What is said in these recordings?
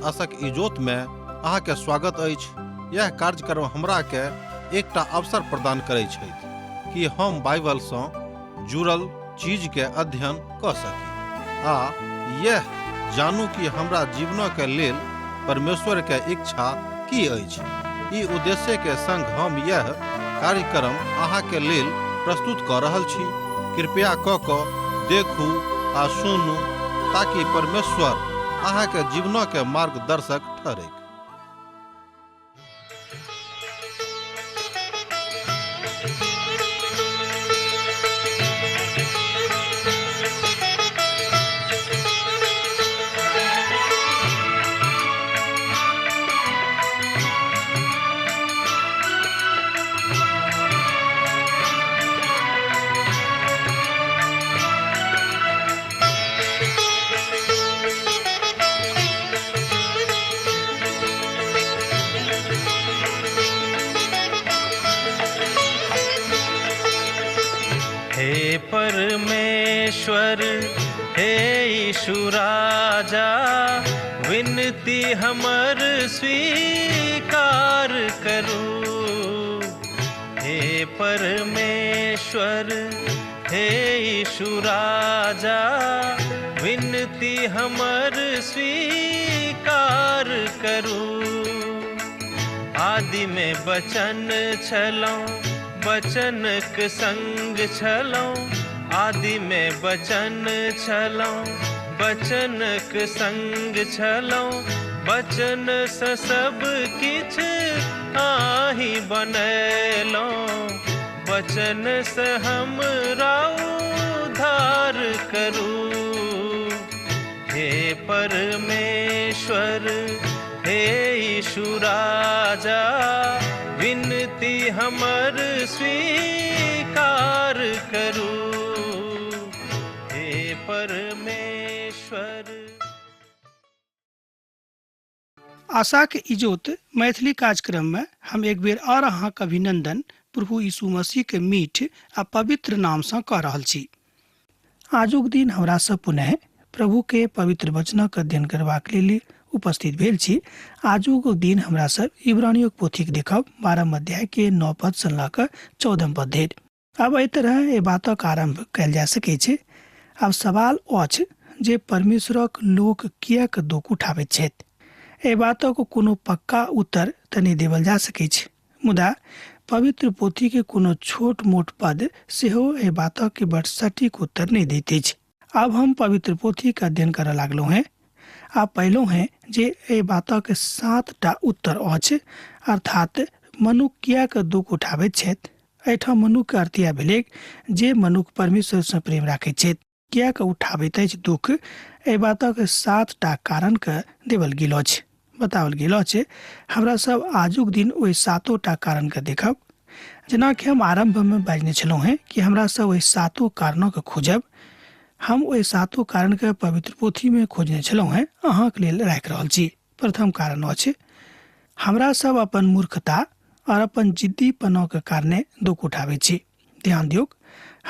आशक इजोत में अहाँ के स्वागत अछि। यह कार्यक्रम हमरा के एकटा अवसर प्रदान करैत छथि कि हम बाइबल सँ जुड़ल चीज के अध्ययन क सकी आ यह जानू कि हमरा जीवन के लेल परमेश्वर के इच्छा की अछि। ई उद्देश्य के संग हम यह कार्यक्रम अहाँ के लेल प्रस्तुत क रहल छी। कृपया क देखू आ सुनू ताकि परमेश्वर अहाँ के जीवन के मार्गदर्शक ठहरे। हे परमेश्वर हे यीशु राजा, विनती हमर स्वीकार करू। हे परमेश्वर हे यीशु राजा, विनती हमर स्वीकार करू। आदि में वचन छलौं, वचनक संग छलौं। आदि में वचन छलौं, वचनक संग छलौं। वचन सँ सब किछ आहि बनैलौं। वचन सँ हमरा उद्धार करू। हे परमेश्वर हे यीशु राजा, विनती हमर स्वीकार करू। हे परमेश्वर। आशा के इजोत मैथिली कार्यक्रम में हम एक बेर और अहाँ के अभिनंदन प्रभु यीशु मसीह के मीठ आ पवित्र नाम से कह रहल छी। आजुक दिन हमरा सब पुनः प्रभु के पवित्र वचनक अध्ययन करबाक लेल उपस्थित भेल छी। आजुक दिन हमरा सब इब्रानियों पोथी के देखब 12 अध्याय के 9 पद से ल क 14 पद धरि। अब एहि तरह ए बातक आरंभ कयल जा सकै छै। अब सवाल अछि जे परमेश्वरक लोक किएक दुख उठाबैत छथि। ए बातक कोनो पक्का उत्तर तऽ नहि देवल जा सकै छै, मुदा पवित्र पोथी के कोनो छोट मोट पद सेहो ए बातक के बड़ सटीक उत्तर नहीं देते छै। अब हम पवित्र पोथी का अध्ययन करऽ लागलहुँ हैं। आप पहलो हैं जे ए बातक 7टा उत्तर अछि, अर्थात मनुख किएक दुख उठाबैत छथि। एहिठाम मनुख के अर्थ इएह भेलै जे मनुख परमेश्वर से प्रेम राखैत छथि। किएक उठाबैत अछि दुख, ए बातक 7टा कारण के देवल गेल अछि, बतावल गेल अछि। हमरा सब आजुक दिन ओहि 7टा कारण के देखब। जेना कि हम आरंभ में बाजने छलहुँ हैं कि हमरा सब ओहि 7 कारणों के खोजब। हम ओहि 7 कारण के पवित्र पोथी में खोजने छलहुँ हैं, अहाँ के लेल राखि रहल छी। प्रथम कारण अछि हमरा सब अपन मूर्खता और अपन जिद्दीपना के कारणे दुख उठाबै छी। ध्यान दियौ,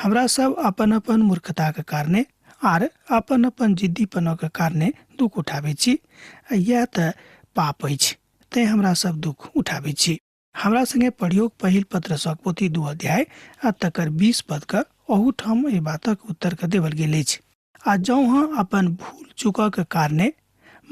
हमरा सब अपन अपन मूर्खता के कारणे और अपन अपन जिद्दीपना के कारणे दुख उठाबै छी। यह तऽ पाप अछि, तैं हमरा सब दुख उठाबै छी। हमरा संगे पढ़ियो पहिल पत्रसक पोथी 2 अध्याय आ तकर 20 पद का ओहूठाम एहि बातक उत्तर के देवल गेल अछि। आ जौं हम अपन भूल चूकक के कारणे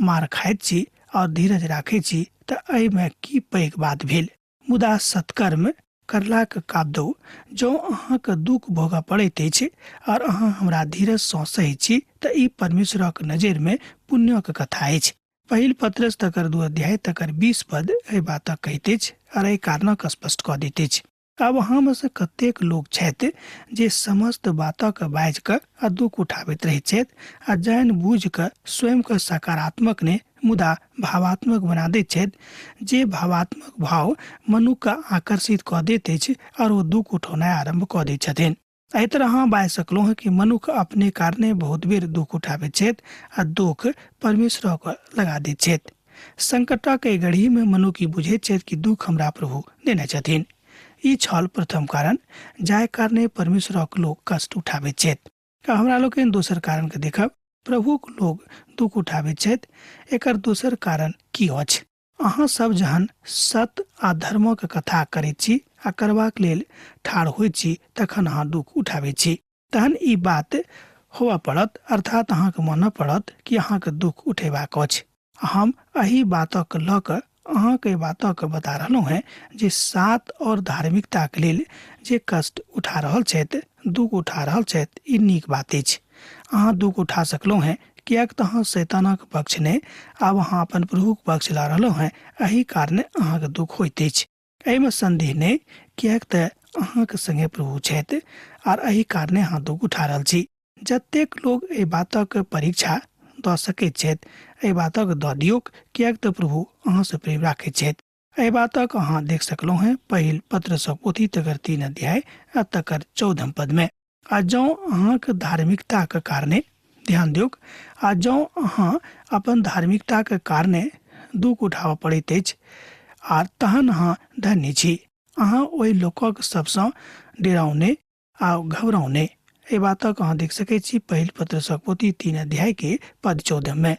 मार खाइत छी और धीरज राखै छी तऽ एहि में की पैघ बात भेल। मुदा सत्कर्म करलाक कादो जौं अहाँके दुख भोगऽ पड़ैत अछि और अहाँ हमरा धीरज सँ सही छी तऽ ई परमेश्वरक नजर में पुण्यक कथा अछि। पहिल पत्रस तकर 2 अध्याय तकर 20 पद एहि बातक कहैत अछि और एहि कारणक स्पष्ट कऽ दैत अछि। अब अहाँ में से कतेक लोग छथि जे समस्त बातक बाजि कऽ आ दुख उठाबैत रहैत छथि आ जानि बूझि कऽ स्वयं के सकारात्मक ने मुदा भावात्मक बना दैत छथि। जे भावात्मक भाव मनुष्य के आकर्षित कऽ दैत अछि और वो दुख उठौनाइ आरंभ कऽ दैत छथिन। एहि तरह अहाँ बाजि सकलहुँ हैं कि मनुष्य अपने कारणे बहुत बेर दुख उठाबैत छथि आ दुख परमेश्वर के लगा दैत छथि। संकटक एहि घड़ी में मनुष्य ई बुझैत छथि कि दुख हमरा प्रभु देने छथिन। ई छल प्रथम कारण जाहि कारणे परमेश्वरक लोक कष्ट उठाबैत छथि। हमरा लोकनि दोसर कारण के देखब। प्रभुक लोग दुख उठाबै छथि एकर दोसर कारण की अछि? अहाँ सब जहन सत्य आ धर्मक कथा करैत छी आ करबाक लेल ठाढ़ होइत छी तखन अहाँ दुख उठाबै छी। तहन ई बात होबऽ पड़त, अर्थात अहाँके मानऽ पड़त कि अहाँके दुख उठेबाक अछि। हम एही बातक लऽ कऽ अहाँके बातक बता रहलहुँ हैं जे सात और धार्मिकताक लेल जे कष्ट उठा रहल छथि, दुख उठा रहल छथि, ई नीक बात अछि। अहाँ दुख उठा सकलहुँ हैं किएक तऽ अहाँ शैतानक पक्ष ने आब अहाँ अपन प्रभुक पक्ष ला रहलहुँ हैं, एही कारणे अहाँके दुख होइत अछि। एहिमे संदेह नहि, किएक तऽ अहाँके संगे प्रभु छथि आर एही कारणे अहाँ दुख उठा रहल छी। जतेक लोग एहि बातक परीक्षा दऽ सकैत छथि, एहि बातक दऽ दियौक, किएक तऽ प्रभु अहाँसँ प्रेम राखैत छथि। एहि बातक अहाँ देख सकलहुँ हैं पहिल पत्रसक पोथी तकर 3 अध्याय आ तकर 14 पद में। आ जौं अहाँके धार्मिकताक कारणे ध्यान दियौक, आ जौं अहाँ अपन धार्मिकताक कारणे दुख उठाबऽ पड़ैत अछि आ तहन अहाँ धन्य छी। अहाँ ओहि लोकक सबसँ डेराउने आ घबराउने। एहि बातक अहाँ देख सकैत छी पहिल पत्रसक पोथी 3 अध्याय के पद 14 में।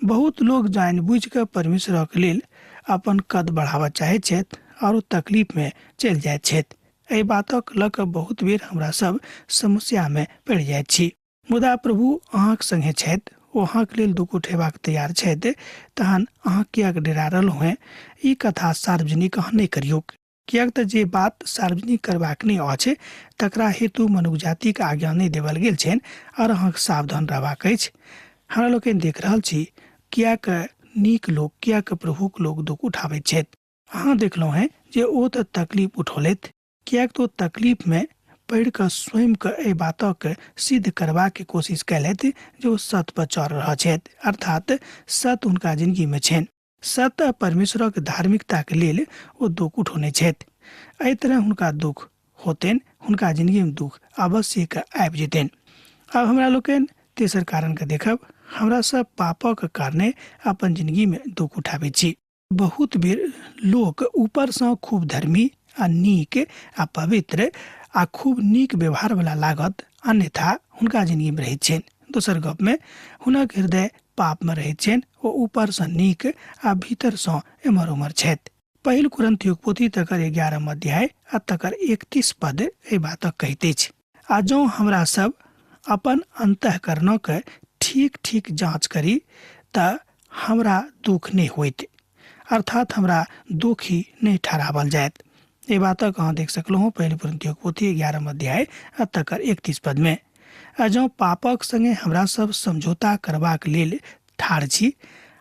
बहुत लोग जानबूझ कऽ परमेश्वरक लेल अपन कद बढ़ाबऽ चाहैत छथि और तकलीफ में चलि जाइत छथि। एहि बातक लऽ कऽ बहुत बेर हमरा सब समस्या में पड़ि जाइत छी। मुदा प्रभु अहाँक संगे छथि, ओ अहाँक लेल दुख उठेबाक तैयार छथि, तहन अहाँ किएक डेरा रहलहुँ हैं? ई कथा सार्वजनिक अहाँ नहि करियौक, किएक तऽ जे बात सार्वजनिक करबाक नहि अछि तकरा हेतु मनुष्य जातिक आज्ञा नहि देवल गेल छनि और अहाँके सावधान रहबाक अछि। हमरा लोकनि देख रहल छी किएक नीक लोग, किएक प्रभुक लोग दुख उठाबैत छथि। अहाँ देखलहुँ हैं जे ओ तऽ तकलीफ उठौलथि, किएक तो तकलीफ में पढ़ि कऽ स्वयं के एहि बातक सिद्ध करबाक कोशिश कयलथि जे ओ सत्य पर चढ़ रहल छथि, अर्थात सत्य हुनका जिंदगी में छनि। सत्य परमेश्वरक धार्मिकताक लेल ओ दुख उठौने छथि। एहि तरह हुनका दुख होतनि, हुनका जिंदगी में दुख अवश्य आबि जेतनि। अब हमरा लोकनि तेसर कारण के देखब। हमरा सब पापक कारणे अपन जिंदगी में दुख उठाबै छी। बहुत बेर लोक ऊपर से खूब धर्मी आ नीक आ पवित्र आ खूब नीक व्यवहार वाला लागत, अन्यथा हुनका जिंदगी में रहैत छनि। दोसर गप में हुनक हृदय पाप में रहैत छनि, ओ ऊपर से नीक आ भीतर से एम्हर उम्हर छथि। पहिल कुरिन्थियों पोथी तकर 11 अध्याय आ तकर 31 पद एहि बातक कहैत अछि। आ जौं हमरा सब अपन अंतःकरणक ठीक ठीक जांच करी तऽ हमरा दुख नहीं होइत, अर्थात हमरा दोषी नहीं ठहरावल जायत। ये बातक अहाँ देख सकलहुँ हूँ पहिल कुरिन्थियों पोथी 11 अध्याय आ तकर 31 पद में। आ जौं पापक संगे हमरा सब समझौता करबाक लेल ठाढ़ छी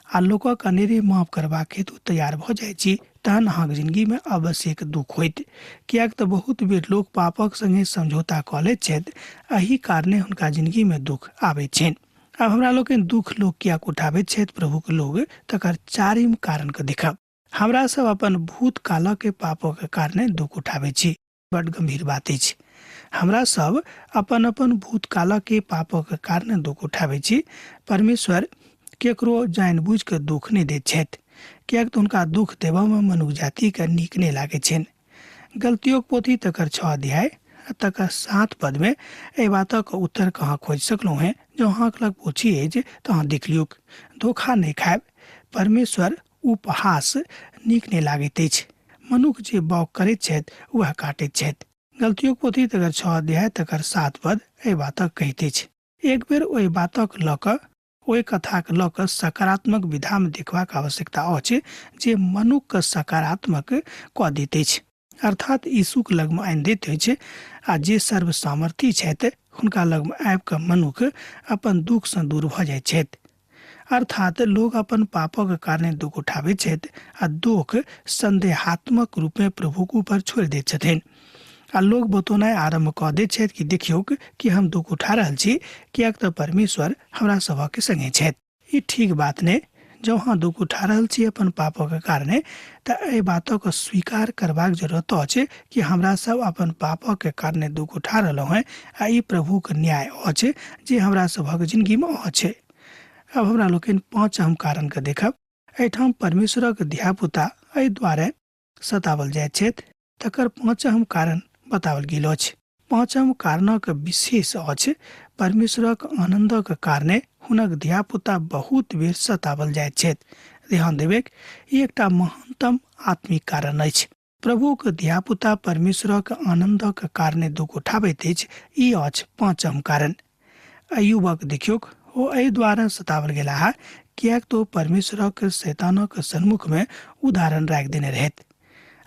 आ लोकक अनेरे माफ करबाक हेतु तैयार भऽ जाइ छी, तहन अहाँके जिंदगी में अवश्य दुख होइत, किएक तऽ बहुत बेर लोक पापक संगे समझौता कऽ लैत छथि, एही कारणे हुनका जिंदगी में दुख आबैत छनि। अब हमरा लोकनि दुख लोग किएक उठाबैत छथि प्रभुक लोग, तकर 4म कारण के देखब। हमरा सब अपन भूतकालक के पापक कारणे दुख उठाबैत छी। बड़ गंभीर बात अछि। हमरा सब अपन अपन भूतकालक के पापक कारणे दुख उठाबैत छी। परमेश्वर केकरो जानबूझ के दुख नहीं दैत छथि, किएक तऽ हुनका दुख देबऽ में मनुष्य जाति के नीक नहीं लागैत छनि। गलतियों पोथी तकर 6 अध्याय तकर 7 पद में एहि बातक उत्तर कहाँ खोज सकलहुँ हैं। जो अहाँ लग पूछी अछि तऽ अहाँ देख लियौक। धोखा नहीं खायब। परमेश्वर उपहास नीक नहीं लागैत अछि। मनुष्य जे बौक करैत छथि वह काटैत छथि। गलतियों पोथी तकर 6 अध्याय तकर 7 पद एहि बातक कहैत अछि। एक बेर ओहि बातक लऽ कऽ, ओहि कथाक लऽ कऽ सकारात्मक विधा में देखबाक आवश्यकता अछि जे मनुष्य सकारात्मक कऽ दैत अछि, अर्थात यीशुक लग में आनि दैत अछि। आ जे सर्वसामर्थी छथि हुनका लग में आबि कऽ मनुष्य अपन दुख से दूर भऽ जाइत छथि। अर्थात लोग अपन पापक कारणे दुख उठाबैत छथि आ दुख संदेहात्मक रूप में प्रभुक ऊपर छोड़ि दैत छथिन। आ लोग बतौनाइ आरंभ कऽ दैत छथि कि देखियौक कि हम दुख उठा रहल छी, किएक तऽ परमेश्वर हमरा सभक संगे छथि। ई ठीक बात नहि। जँ अहाँ दुख उठा रहल छी अपन पापक कारणे, तऽ एहि बातक स्वीकार करबाक जरूरत अछि कि हमरा सब अपन पापक कारणे दुख उठा रहलहुँ हैं आ ई प्रभुक न्याय अछि जे हमरा सभक जिंदगी में अछि। अब हमरा लोकनि 5म कारण के देखब। एहिठाम परमेश्वरक धियापुता एहि द्वारे सतावल जाइत छथि, तकर 5म कारण बतावल गेल अछि। पाँचम कारणक विशेष अछि परमेश्वरक आनंदक कारणे हुनक धियापुता बहुत बेर सतावल जाइत छथि। ध्यान देबेक ई एकटा महानतम आत्मिक कारण अछि। प्रभुक धियापुता परमेश्वरक आनंदक कारणे दुख उठाबैत अछि, ई अछि पाँचम कारण। अय्यूबक देखियोक ओ एहि द्वारा सतावल गेला है कियाक तो परमेश्वरक शैतानक सन्मुख में उदाहरण राखि देने रहत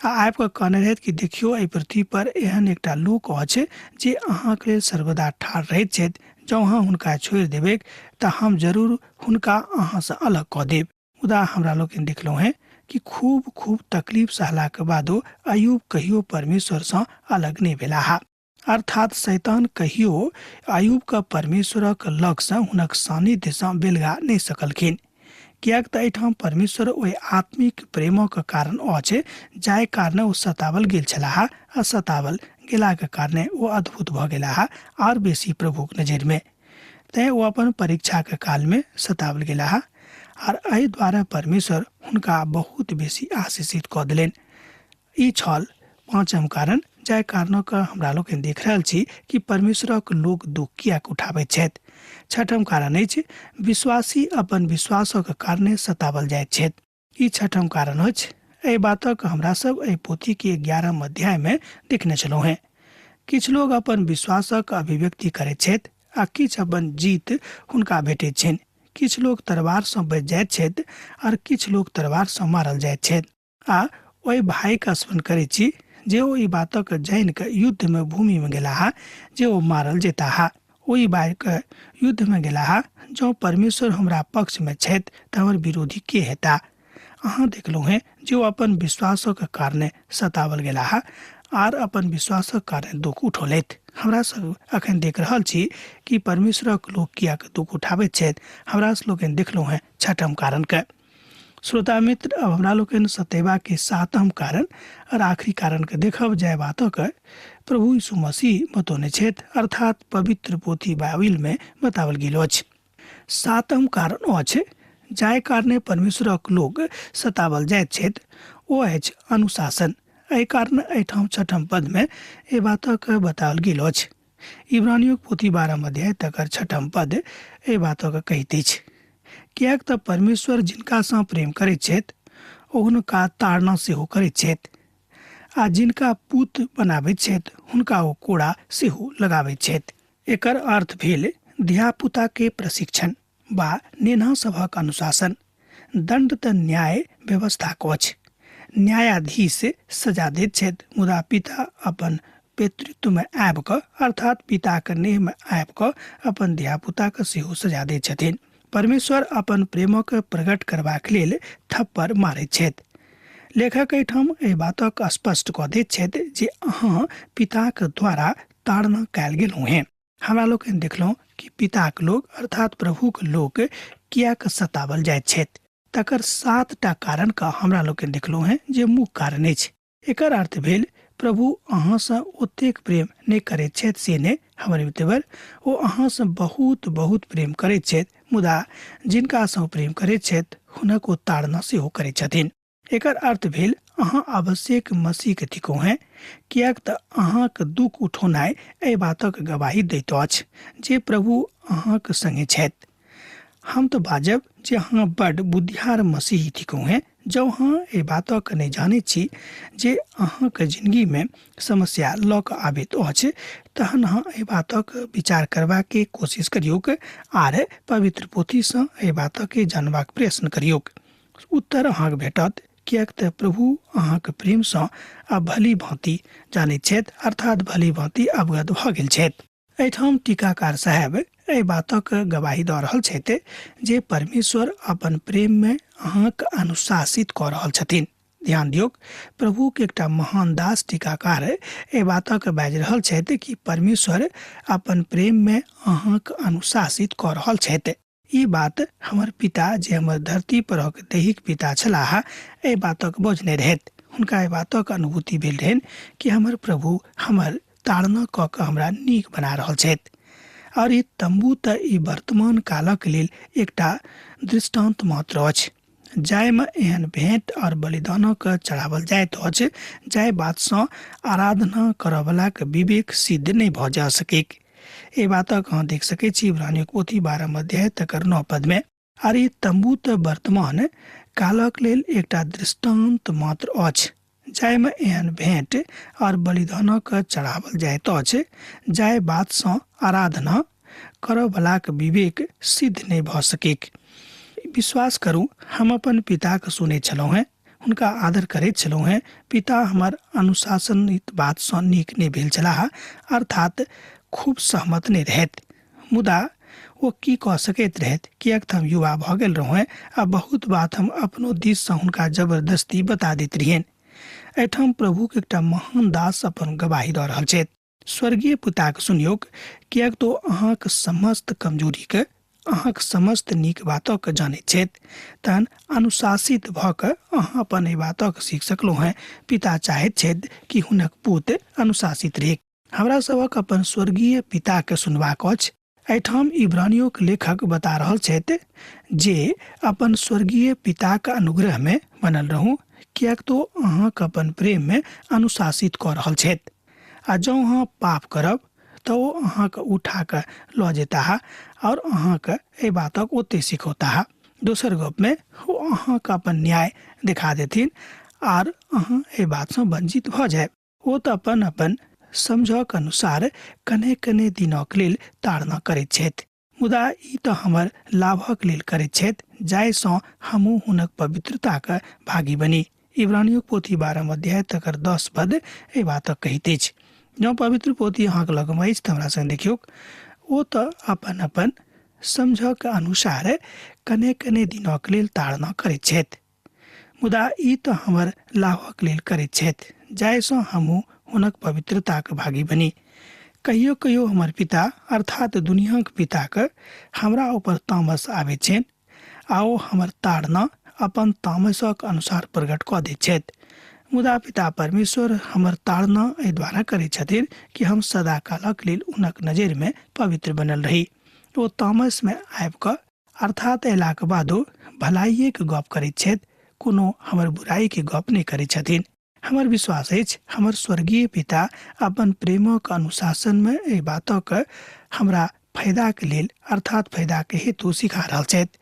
आ आबि कऽ कहने रहत कि देखियो एहि पृथ्वी पर एहन एकटा लोक अछि जे अहाँके लेल सर्वदा ठाढ़ रहैत छथि। जँ अहाँ हुनका छोड़ि देबै तऽ हम जरूर हुनका अहाँसँ अलग कऽ देब। मुदा हमरा लोकनि देखलहुँ हैं कि खूब तकलीफ सहलाक बादो अय्यूब कहियो परमेश्वरसँ अलग नहि भेला है। अर्थात शैतान कहियो अय्यूबक परमेश्वरक लगसँ हुनक सानिध्यसँ बेलगा नहि सकलखिन, कियाक तऽ एहिठाम परमेश्वर ओहि आत्मिक प्रेमक कारण अछि जाहि कारणे ओ सतावल गेल छलाह आ सतावल गेलाक कारणे ओ अद्भुत भऽ गेलाह और बेसी प्रभुक नजरिमे। तैं ओ अपन परीक्षाक कालमे सतावल गेलाह और एहि द्वारा परमेश्वर हुनका बहुत बेसी आशीषित कऽ देलनि। ई छल पाँचम कारण जाहि कारणक हमरा लोग देख रहल छी कि परमेश्वरक लोक दुख कियाक उठाबैत छथि। छठम कारण अछि विश्वासी अपन विश्वासक कारणे सतावल जाइत छथि। ई छठम कारण अछि। एहि बातक हमरा सब एहि पोथी के 11 अध्याय में देखने छलहुँ हैं। किछु लोग अपन विश्वासक अभिव्यक्ति करैत छथि आ किछु अपन जीत हुनका भेटैत छनि। किछु लोग तलवारसँ बचि जाइत छथि और किछु लोग तलवारसँ मारल जाइत छथि। आ ओहि भाइक स्मरण करैत छी जे ओ ई बातक जानि कऽ युद्ध में भूमि में गेला हा जे ओ मारल जेता हा। ओहि भाइक युद्ध में गेला हा जँ परमेश्वर हमरा पक्ष में छथि तऽ हमर विरोधी के हेता। अहाँ देखलहुँ हैं जे ओ अपन विश्वासक कारणे सतावल गेला हा आर अपन विश्वासक कारणे दुख उठौलथि। हमरा सब अखन देख रहल छी कि परमेश्वरक लोक कियाक दुख उठाबैत छथि। हमरा लोग देखलहुँ हैं छठम कारण के। श्रोता मित्र, अब हमरा लोग सतेवा के सातम कारण और आखिरी कारण के देखब जाय बातक प्रभु यीशु मसीह बतौने छथि, अर्थात पवित्र पोथी बाइबिल में बतावल गेल अछि। सातम कारण अछि जाहि कारणे परमेश्वरक लोग सतावल जाइत छथि ओ अछि अनुशासन। एहि कारण एहिठाम छठम पद में एहि बातक बतावल गेल अछि। इब्रानियों पोथी 12 अध्याय तकर छठम पद एहि बातक कहैत अछि, कियाक तऽ परमेश्वर जिनकासँ प्रेम करैत छथि हुनका ताड़ना सेहो करैत छथि आ जिनका पुत बनाबैत छथि हुनका ओ कोड़ा सेहो लगाबैत छथि। एकर अर्थ भेल धियापुता के प्रशिक्षण वा नेना सभक अनुशासन। दंड तऽ न्याय व्यवस्थाक अछि। न्यायाधीश सजा दैत छथि, मुदा पिता अपन पितृत्व में आबि कऽ अर्थात पिताक नेह में आबि कऽ अपन धियापुताक सेहो सजा दैत छथिन। परमेश्वर अपन प्रेमक प्रकट करबाक लेल थप्पड़ मारैत छथि। लेखक एहिठाम एहि बातक स्पष्ट कऽ दैत छथि जे अहाँ पिताक द्वारा ताड़ना कयल गेलहुँ हैं। हमरा लोग देखलहुँ कि पिताक लोग अर्थात प्रभुक लोग कियाक सतावल जाइत छथि। तकर 7टा कारण का हमरा लोग देखलहुँ हैं जे मुख्य कारण अछि। एकर अर्थ भेल प्रभु अहाँसँ ओतेक प्रेम नहि करैत छथि से नहि, हमर मित्रवर ओ अहाँसँ बहुत प्रेम करैत छथि, मुदा जिनकासँ प्रेम करैत छथि हुनक ओ ताड़ना सेहो करैत छथिन। एकर अर्थ भेल अहाँ आवश्यक मसीह के थिकहुँ हैं, कियाक तऽ अहाँक दुख उठौनाइ एहि बातक गवाही दैत अछि जे प्रभु अहाँक संगे छथि। हम तो बाजब जे अहाँ बड़ बुद्धियार मसीही थिकहुँ हैं जँ अहाँ एहि बातक नहि जानैत छी जे अहाँक जिंदगी में समस्या लऽ कऽ आबैत अछि, तहन अहाँ एहि बातक विचार करबाक कोशिश करियौक आर पवित्र पोथीसँ एहि बातक जानबाक प्रयत्न करियौक। उत्तर अहाँक भेटत, कियाक तऽ प्रभु अहाँक प्रेमसँ आ भली भांति जानैत छथि, अर्थात भली भांति अवगत भऽ गेल छथि। एहिठाम टीकाकार साहब एहि बातक गवाही दऽ रहल छथि जे परमेश्वर अपन प्रेम में अहाँक अनुशासित कऽ रहल छथिन। ध्यान दियौक, प्रभु के एकटा महान दास टीकाकार एहि बातक बाजि रहल छथि कि परमेश्वर अपन प्रेम में अहाँक अनुशासित कऽ रहल छथि। ई बात हमर पिता जे हमर धरती परक दैहिक पिता छलाह एहि बातक बजने रहथि। हुनका एहि बातक अनुभूति भेल रहनि कि हमर प्रभु हमर ताड़ना कऽ कऽ हमरा नीक बना रहल छथि। और ई तम्बू तऽ ई वर्तमान कालक लेल एकटा दृष्टांत मात्र अछि। जाय में एहन भेंट और बलिदानों के चढ़ावल जाइत अछि जाय बात से आराधना करय वाला के विवेक सिद्ध नहीं भ जा सके। ए बातक अहाँ देख सकै छी इब्रानियों के पोथी 12 अध्याय तकर 9 पद में। आर ई तंबू त वर्तमान कालक लेल एकटा दृष्टांत मात्र अछि जाय में एहन भेंट और बलिदानों के चढ़ावल जाइत अछि जाय बात से आराधना करय वाला के विवेक सिद्ध नहीं भ सके। विश्वास करू हम अपन पिता के सुने छलहुँ हैं, हुनका आदर करैत छलहुँ हैं। पिता हमर अनुशासनित बात से नीक नहीं भेल छलाह, अर्थात खूब सहमत नहीं रहत। मुदा वो की कह सकैत रहत, किएक हम युवा भ गेल रहौं आ बहुत बात हम अपनो दिस से हुनका जबरदस्ती बता दैत रहियन। एठाम प्रभु के एकटा महान दास अपन गवाही दऽ रहल छथि। स्वर्गीय पिता के सुनियोक, किएक तो अहाँक समस्त कमजोरी के, अहाँक समस्त नीक बातों के जानैत छथि, तहन अनुशासित भ कऽ अहाँ अपन एहि बातों के सीख सकलहुँ हैं। पिता चाहैत छथि कि हुनक पुत अनुशासित रहे। हमरा सबक अपन स्वर्गीय पिता के सुनबाक अछि। एठाम इब्रानियों के लेखक बता रहल छथि जे अपन स्वर्गीय पिता के अनुग्रह में बनल रहू, किएक तो अहाँक अपन प्रेम में अनुशासित कऽ रहल छथि। आ जँ अहाँ पाप करब तो वो अहाँके उठा के लऽ जेताह और अहाँके एहि बातक ओते सिखौताह। दोसर गप में वो अहाँके अपन न्याय दिखा देथिन और अहाँ एहि बात से वंचित भ जाए। वो तो अपन अपन समझक अनुसार कने कने दिनक लेल ताड़ना करैत छथि, मुदा ई तो हमर लाभक लेल करैत छथि जाय सँ हमहूँ हुनक पवित्रता के भागी बनी। इब्रानियों पोथी 12 अध्याय तकर 10 पद एहि बातक कहैत अछि। जँ पवित्र पोथी अहाँके लगमे अछि तऽ हमरा संग देखियौ। ओ तऽ अपन अपन समझक अनुसार कने कने दिनक लेल ताड़ना करैत छथि, मुदा ई तऽ हमर लाभक लेल करैत छथि जाय सँ हमहूँ हुनक पवित्रता के भागी बनी। कहियो कहियो हमर पिता अर्थात दुनिया के पिता के हमरा ऊपर तामस आबैत छनि आ ओ हमर ताड़ना अपन तामसक अनुसार प्रकट कऽ दैत छथि। मुदा पिता परमेश्वर हमर ताड़ना एहि द्वारा करैत छथिन कि हम सदा कालक लेल हुनक नजर में पवित्र बनल रही। ओ तामस में आबि कऽ अर्थात अयलाक बादो भलाइये के गप करैत छथि, कोनो हमर बुराई के गप नहीं करैत छथिन। हमर विश्वास अछि हमर स्वर्गीय पिता अपन प्रेमक अनुशासन में एहि बातक हमरा फायदा के लेल अर्थात फायदा के हेतु सिखा रहल छथि।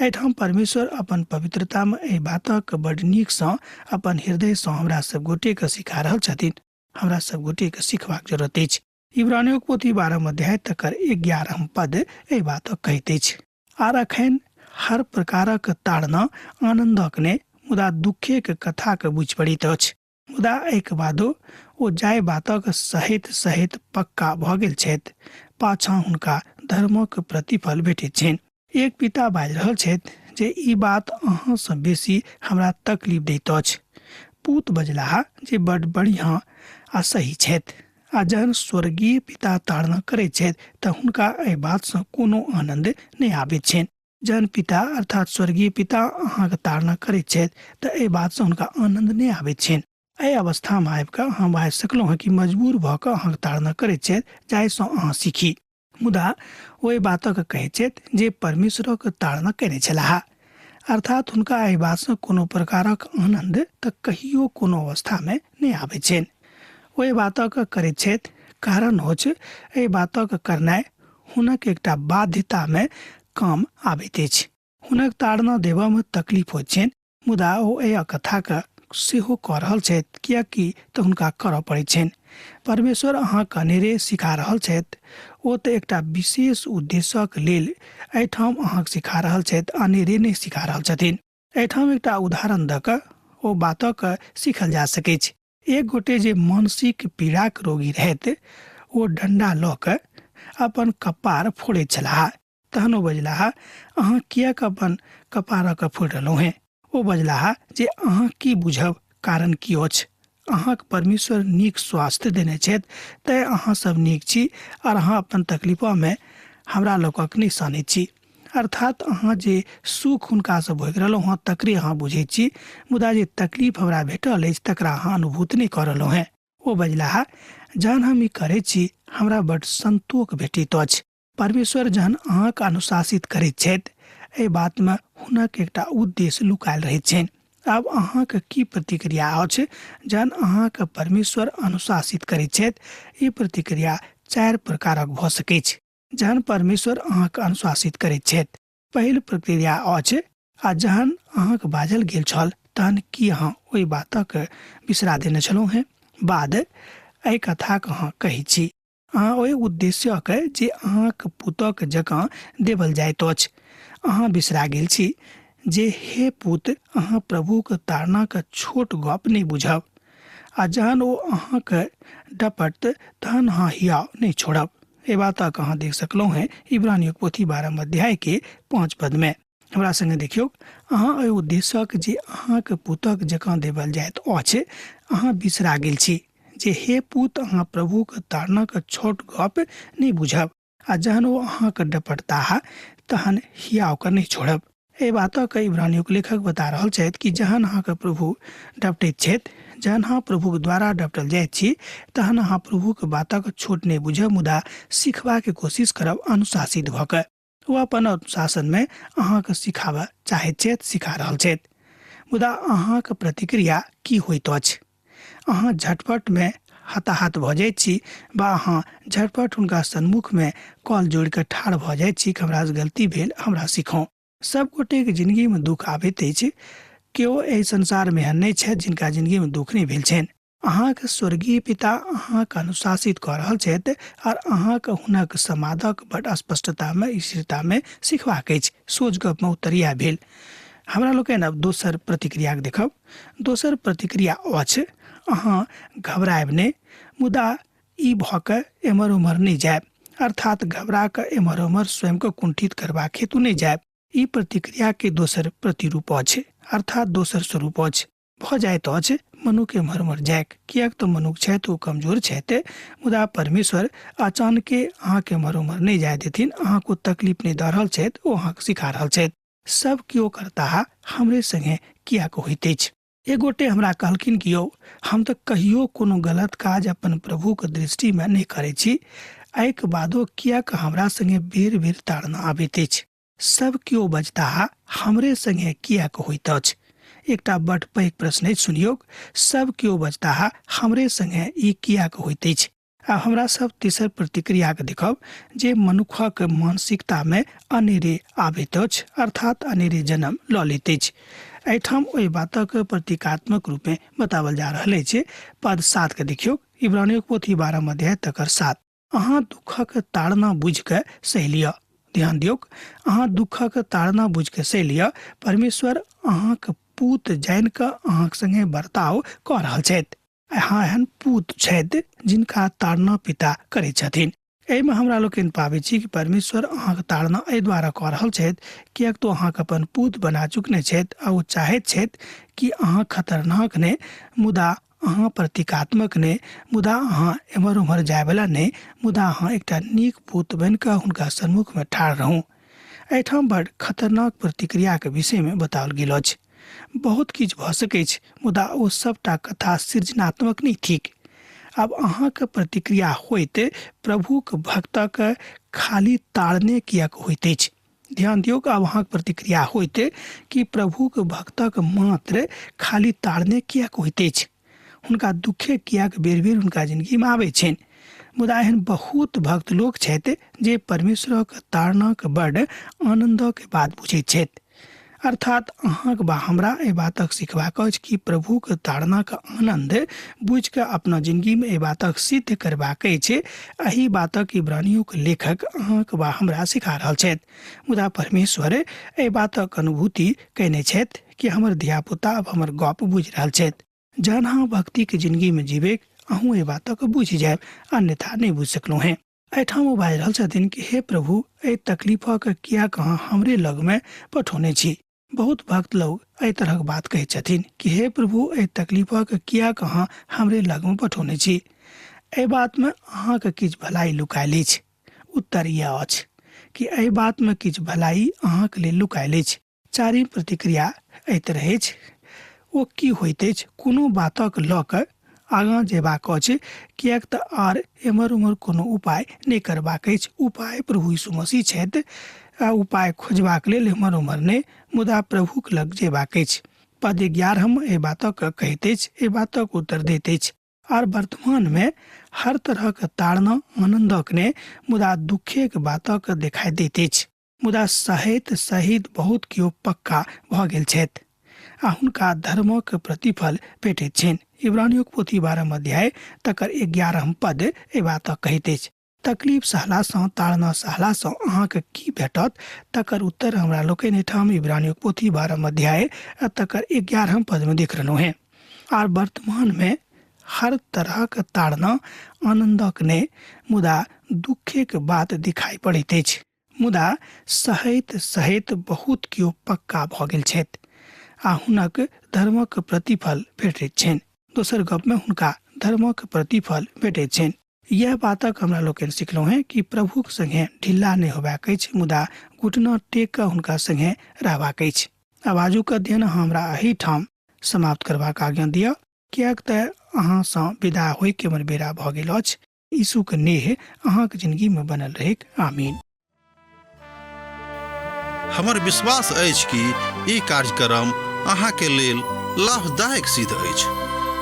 एठाम परमेश्वर अपन पवित्रता में एहि बातक बड़ नीक सँ अपन हृदय सँ हमरा सब गोटे के सिखा रहल छथिन। हमरा सब गोटे के सिखबाक जरूरत अछि। इब्रानियों के पोथी 12 अध्याय तकर 11 पद एहि बातक कहैत अछि। आर अखन हर प्रकारक ताड़ना आनंदक ने, मुदा दुखे के कथा के बुझि पड़ैत अछि। मुदा एहिके बादो ओ जाय बातक सहित सहित पक्का भ गेल छथि, पाछाँ हुनका धर्मक प्रतिफल भेटैत छनि। एक पिता बाजि रहल छथि जे ई बात अहाँ सँ बेसी हमरा तकलीफ दैत अछि। पूत बजलाह जे बड़ बढ़िया आ सही छथि। आ जहन स्वर्गीय पिता ताड़ना करैत छथि तऽ हुनका एहि बात सँ कोनो आनंद नहि आबैत छनि। जहन पिता अर्थात स्वर्गीय पिता अहाँके ताड़ना करैत छथि तऽ एहि बात सँ हुनका आनंद नहि आबैत छनि। एहि अवस्था में आबि कऽ हम बाजि सकलहुँ हैं कि मजबूर भऽ कऽ अहाँके ताड़ना करैत छथि जाहि सँ अहाँ सीखी। मुदा ओ एहि बातक कहैत छथि जे परमेश्वरक ताड़ना कयने छलाह, अर्थात हुनका एहि बात सँ कोनो प्रकारक आनंद तऽ कहियो कोनो अवस्था में नहि आबैत छनि। ओ एहि बातक करैत छथि कारण होछ एहि बातक करनाइ हुनक एकटा बाध्यता में काम आबैत अछि। हुनक ताड़ना देबऽ में तकलीफ होइत छनि, मुदा ओ एहि कथा के सेहो कऽ रहल छथि किएकि तऽ हुनका करऽ पड़ैत छनि। परमेश्वर अहाँके अनेरे सिखा रहल छथि। ओ तऽ एकटा विशेष उद्देश्यक लेल एहिठाम अहाँके सिखा रहल छथि, अनेरे नहि सिखा रहल छथिन। एहिठाम एकटा उदाहरण दऽ कऽ ओ बातक सीखल जा सकैत छै। एक गोटे जे मानसिक पीड़ाक रोगी रहथि, ओ डंडा लऽ कऽ अपन कपार फोड़ैत छलाह। तहन ओ बजलाह, अहाँ किएक अपन कपारक फोड़ि रहलहुँ हैं? ओ बजलाह जे अहाँ की बुझब, कारण की अछि? अहाँक परमेश्वर नीक स्वास्थ्य देने छथि, तैँ अहाँ सब नीक छी और अहाँ अपन तकलीफों में हमरा लोकक नहि सानैत छी। अर्थात अहाँ जे सुख हुनका सँ भोगि रहलहुँ हैं तकरे अहाँ बुझैत छी, मुदा जे तकलीफ हमरा भेटल अछि तकरा अहाँ अनुभूत नहि कऽ रहलहुँ हैं। ओ बजलाह, जहन हम ई करैत छी हमरा बड़ संतोष भेटैत अछि। परमेश्वर जहन अहाँके अनुशासित करैत छथि, एहि बात में हुनक एकटा उद्देश्य लुकायल रहैत छनि। आब अहाँके की प्रतिक्रिया अछि जहन अहाँके परमेश्वर अनुशासित करैत छथि? ई प्रतिक्रिया 4 प्रकारक भऽ सकैत छै जहन परमेश्वर अहाँके अनुशासित करैत छथि। पहिल प्रक्रिया अछि आ जहन अहाँके बाजल गेल छल तहन की अहाँ ओहि बातक बिसरा देने छलहुँ हैं? बाद एहि कथाक अहाँ कहैत छी, अहाँ ओहि उद्देश्यक जे अहाँके पुतक जकाँ देवल जाइत अछि अहाँ बिसरा गेल छी जे हे पुत अहाँ प्रभुके ताड़नाक छोट गप नहि बुझब, आ जहन ओ अहाँके डपट तहन अहाँ हियाव नहीं छोड़ब। ए बातक अहाँ देख सकलहुँ हैं इब्रानियों पोथी 12 अध्याय के 5 पद में। हमरा संगे देखियौ, अहाँ एहि उद्देश्यक जे अहाँके पुतक जकाँ देवल जाइत अछि अहाँ बिसरा गेल छी जे हे पुत अहाँ प्रभुके ताड़नाक छोट गप नहीं बुझब, आ जहन ओ अहाँके डपटताह तहन हियाव नहीं छोड़ब। एहि बातक इब्रानियों के लेखक बता रहल छथि कि जहन अहाँके प्रभु डपटैत छथि, जहन अहाँ प्रभुके द्वारा डपटल जाइत छी तहन अहाँ प्रभुके बातक छोट नहीं बुझब, मुदा सिखबाके कोशिश करब अनुशासित भऽ कऽ। ओ अपन अनुशासन में अहाँके सिखाबऽ चाहैत छथि, सिखा रहल छथि, मुदा अहाँके प्रतिक्रिया की होइत अछि? अहाँ झटपट में हताहत भऽ जाइत छी बा अहाँ झटपट हुनका सन्मुख में कल जोड़ कऽ ठाढ़ भऽ जाइत छी कि हमरासँ गलती भेल, हमरा सिखाउ। सब गोटेके जिंदगी में दुख आबैत अछि, केओ एहि संसार में एहन नहीं छथि जिनका जिंदगी में दुख नहीं भेल छनि। अहाँके स्वर्गीय पिता अहाँके अनुशासित कऽ रहल छथि और अहाँके हुनक समादक बड़ स्पष्टता में स्थिरता में सिखबाक अछि। सोच गप में उत्तरिया भेल। हमरा लोकनि अब दोसर प्रतिक्रिया देखब। दोसर प्रतिक्रिया अछि अहाँ घबराएब नहि, मुदा ई भऽ कऽ एम्हर उम्हर नहीं जायब, अर्थात घबरा कऽ एम्हर उम्हर स्वयं को कुंठित करबाक हेतु नहीं जायब। ई प्रतिक्रिया के दोसर प्रतिरूप अछि, अर्थात दोसर स्वरूप अछि। भऽ जाइत अछि मनुख एम्हर उम्हर जायक, किएक तऽ मनुख छथि ओ कमजोर छथि, मुदा परमेश्वर अचानक अहाँके एम्हर उम्हर नहीं जाय देथिन। अहाँको तकलीफ नहीं दऽ रहल छथि, ओ अहाँके सिखा रहल छथि। सब केओ करता हमरे संगे किएक होइत अछि? एक गोटे हमरा कहलखिन कि यौ, हम तऽ कहियो कोनो गलत काज अपन प्रभुके दृष्टि में नहीं करै छी, एहिके बादो किएक हमरा संगे बेर बेर ताड़ना आबैत अछि? सब केओ बजता हमरे संगे किएक होइत अछि? एकटा बड़ पैघ प्रश्न अछि, सुनियौ। सब केओ बजता हमरे संगे ई किएक होइत अछि? आ हमरा सब तेसर प्रतिक्रिया के देखब जे मनुखक मानसिकता में अनेरे आबैत अछि, अर्थात अनेरे जन्म लऽ लैत अछि। एहिठाम ओहि बातक प्रतीकात्मक रूप में बतावल जा रहल अछि। पद 7 के देखियौ, इब्रानियों पोथी 12 अध्याय तकर 7। अहाँ दुखक ताड़ना बुझ कऽ सहि लिअ। ध्यान दियौ, अहाँ दुखक ताड़ना बुझ कऽ सहि लिअ। परमेश्वर अहाँके पूत जानि कऽ अहाँके संगे बर्ताव कऽ रहल छथि। अहाँ एहन पूत छथि जिनका ताड़ना पिता करै छथिन। एहिमे हमरा लोकनि पाबै छी कि परमेश्वर अहाँके ताड़ना एहि द्वारा कऽ रहल छथि किएक तो अहाँके अपन पूत बना चुकने छथि, आ ओ चाहैत छथि कि अहाँ खतरनाक नहि, मुदा अहाँ प्रतीकात्मक नहि, मुदा अहाँ एम्हर उम्हर जायवला नहि, मुदा अहाँ एकटा नीक पूत बनि कऽ हुनका सन्मुख में ठाढ़ रहू। एहिठाम बड़ खतरनाक प्रतिक्रिया के विषय में बताओल गेल अछि। बहुत किछु भऽ सकैत छै, मुदा ओ सबटा कथा सृजनात्मक नहीं थिक। अब अहाँके प्रतिक्रिया होइत प्रभुक भक्तक खाली ताड़ने किएक होइत अछि? ध्यान दियौ, अब अहाँके प्रतिक्रिया होइत कि प्रभुक भक्तक मात्र खाली ताड़ने किएक होइत अछि? हुनका दुखे किएक बेर बेर हुनका जिंदगी में आबै छनि? मुदा एहन बहुत भक्त लोक छथि जे परमेश्वरक ताड़नाक बड़ आनंदक बात बुझैत छथि। अर्थात अहाँक बा हमरा एहि बातक सिखबाक अछि कि प्रभुक ताड़नाक आनंद बुझ कऽ अपना जिंदगी में एहि बातक सिद्ध करबाक अछि। एहि बातक इब्रानियों के लेखक अहाँक बा हमरा सिखा रहल छथि, मुदा परमेश्वर एहि बातक अनुभूति कयने छथि कि हमर धियापुता अब हमर गप बुझि रहल छथि। जहन अहाँ भक्ति के जिंदगी में जीवे अहूँ एहि बातक बुझि जायब, अन्यथा नहीं बुझि सकलहुँ हैं। एहिठाम ओ बाजि रहल छथिन कि हे प्रभु, एहि तकलीफक किएक अहाँ हमरे लग में पठौने छी? बहुत भक्त लोग एहि तरहक बात कहै छथिन कि हे प्रभु, एहि तकलीफक किएक अहाँ हमरे लग में पठौने छी? एहि बात में अहाँके किछु भलाई लुकायल अछि। उत्तर यह अछि कि एहि बात में किछु भलाई अहाँके लेल लुकायल अछि। चारिम प्रतिक्रिया एहि तरह अछि। ओ की होइत अछि? कोनो बातक लऽ कऽ आगाँ जेबाक अछि, किएक तऽ आर एम्हर उम्हर कोनो उपाय नहीं करबाक अछि। उपाय प्रभु यीशु मसीह छथि। उपाय खोजबाक लेल एम्हर उम्हर ने मुदा प्रभुक लग जेबाक अछि। पद 11 ए बातक कहैत अछि, ए बातक उत्तर दैत अछि, और वर्तमान में हर तरहक ताड़ना आनंदक ने मुदा दुखेक बातक दिखाई दैत अछि। मुदा सहैत सहित बहुत केओ पक्का भऽ गेल छथि आ हुनका धर्मक प्रतिफल भेटैत छनि। इब्रानियोक पोथी 12 अध्याय तकर 11 पद ए बातक कहैत अछि, तकलीफ सहलासँ ताड़ना सहलासँ अहाँके की भेटत तकर उत्तर हमरा लोकनि एहिठाम इब्रानियोक पोथी 12 अध्याय तकर 11 पद में देख रहलहुँ हैं। और वर्तमान में हर तरहक ताड़ना आनंदक ने मुदा दुखेक बात दिखाई पड़ैत अछि। मुदा सहैत सहित बहुत केओ पक्का भऽ गेल छथि आ हुनक धर्मक प्रतिफल भेटैत छनि। दोसर गप में हुनका धर्मक प्रतिफल भेटैत छनि। यह बातक हमरा लोकनि सिखलहुँ हैं कि प्रभुक संगे ढिल्ला नहि होबाक अछि, मुदा घुटना टेक कऽ हुनका संगे रहबाक अछि। आब आजुक अध्ययन हमरा एहिठाम समाप्त करबाक आज्ञा दिअ, किएक तऽ अहाँसँ विदा होय के हमर बेरा भऽ गेल अछि। यीशुक नेह अहाँक जिंदगी में बनल रहैक। आमीन। हमर विश्वास अछि कि ई कार्यक्रम अहाँके लेल लाभदायक सिद्ध अछि।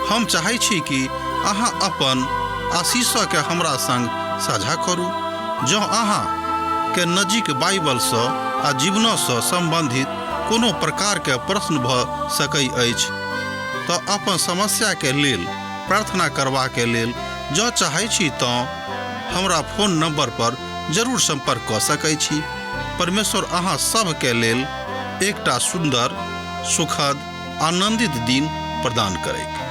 हम चाहै छी कि अहाँ अपन आशीषके हमरा संग साझा करू। जँ अहाँके नजीक बाइबलसँ आ जीवनसँ सम्बन्धित कोनो प्रकारके प्रश्न भऽ सकै अछि तऽ अपन समस्याके लेल प्रार्थना करबाके लेल जँ चाहै छी तऽ हमरा फोन नंबर पर जरूर संपर्क कऽ सकै छी। परमेश्वर अहाँ सबके लेल एकटा सुंदर, सुखद, आनंदित दिन प्रदान करैक।